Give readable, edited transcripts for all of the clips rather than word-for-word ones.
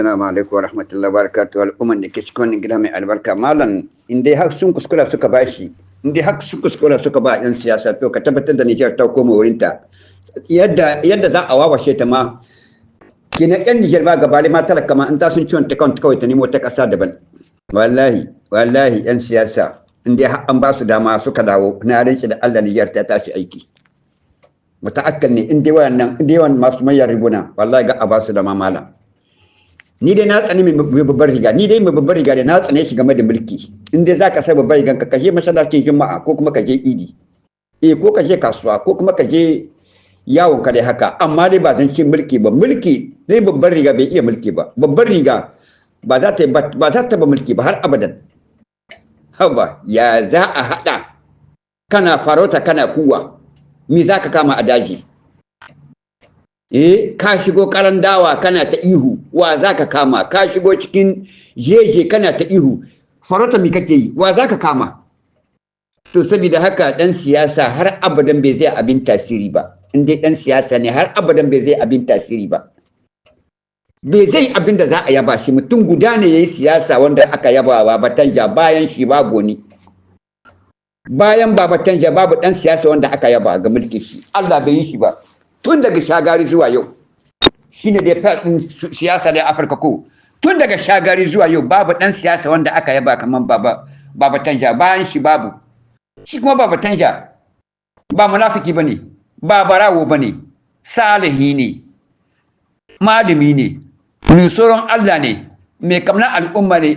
assalamu alaikum wa rahmatullahi wa barakatuh. Al'umman da ke cikin wannan gida mai albarka malam in dai har sun kuskura suka bashi, in dai har sun kuskura suka ba yan siyasa to ka tabbatar da Nijar ta koma wurinta yadda za a wawashe ta ma kina yan Nijar ba gaba ma talaka ma in ta sun ciwon ta kawai ta nemo ta kasa daban. Wallahi yan siyasa in dai har an ba su dama suka dawo na rinci da Allah Nijar ta tashi aiki. Muta'akkal ne in dai wannan masu mayar riguna wallahi ga a ba su da mamala. Ni dai na tsani mai babbar riga, ni dai mai babbar riga da na tsane shi game da mulki. In dai zaka sai babbar rigan ka kashe masallacin juma'a ko kuma ka je idi. Ko ka je kasuwa ko kuma ka je yawon ka dai haka, amma dai ba zan ce mulki ba. Mulki dai babbar riga bai iya mulki ba. Babbar riga ba za ta ba mulki ba har abadan. Haba ya za a hada kana farauta kana kuwa. Me za ka kama a daji? Ka shigo karan dawa kana ta ihu, wa za ka kama? Ka shigo cikin jeje kana ta ihu, farauta me kake yi, wa za ka kama? To saboda haka dan siyasa har abadan bai zai abin tasiri ba. In dai dan siyasa ne har abadan bai zai abin tasiri ba. Bai zai abin da za a yaba shi, mutum guda ne yayi siyasa wanda aka yaba wa Batanja, bayan shi babu ni. Bayan Baba Tanja babu dan siyasa wanda aka yaba ga mulkin shi. Allah bai yi shi ba. Tun daga Shagari zuwa yau. Shine da fadin siyasa da Afirka ko. Tun daga Shagari zuwa yau babu dan siyasa wanda aka yaba kaman Baba Tanja, bayan shi babu. Shi kuma Baba Tanja ba munafiki bane, ba barawo bane, salihi ne. Malami ne, mai tsoron Allah ne, mai kamna al'umma ne.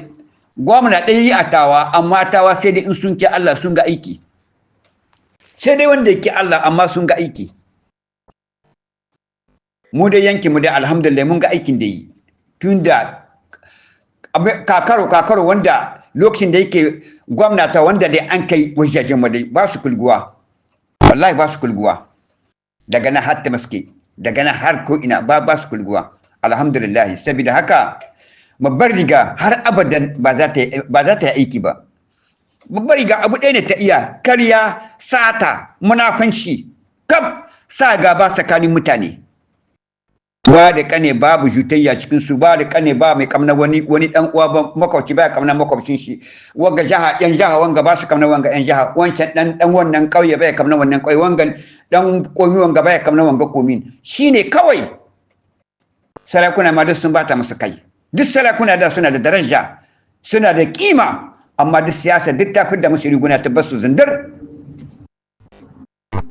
Gwamna ɗaya yi a tawa, amma tawa sai dai in sun ke Allah sun ga aiki. Sai dai wanda yake Allah amma sun ga aiki. Mu dai yanki mu dai alhamdulillah mun ga aikin da yi. Tunda kakaro wanda lokacin da yake gwamnata wanda dai an kai wajajen mu dai ba su kulguwa. Wallahi ba su kulguwa. Daga nan har Tamaske, daga nan har ko ina ba su kulguwa. Alhamdulillah saboda haka babbar riga har abadan ba za ta yi aiki ba. Babbar riga abu ɗaya ne ta iya, karya, sata, munafanci, kaf sa gaba tsakanin mutane. Ba da kane babu jutayya cikin su, ba da kane ba mai kamna wani dan uwa ba, makwabci ba kamna makwabcin shi. Wanga jaha yan jaha wanga ba su kamna wanga yan jaha, wancan dan wannan kauye ba kamna wannan kauye, wangan dan komi wanga ba kamna wanga komin. Shine kawai sarakuna ma duk sun bata musu kai. Duk sarakuna da suna da daraja, suna da kima, amma duk siyasa duk ta fidda musu riguna ta basu zindar.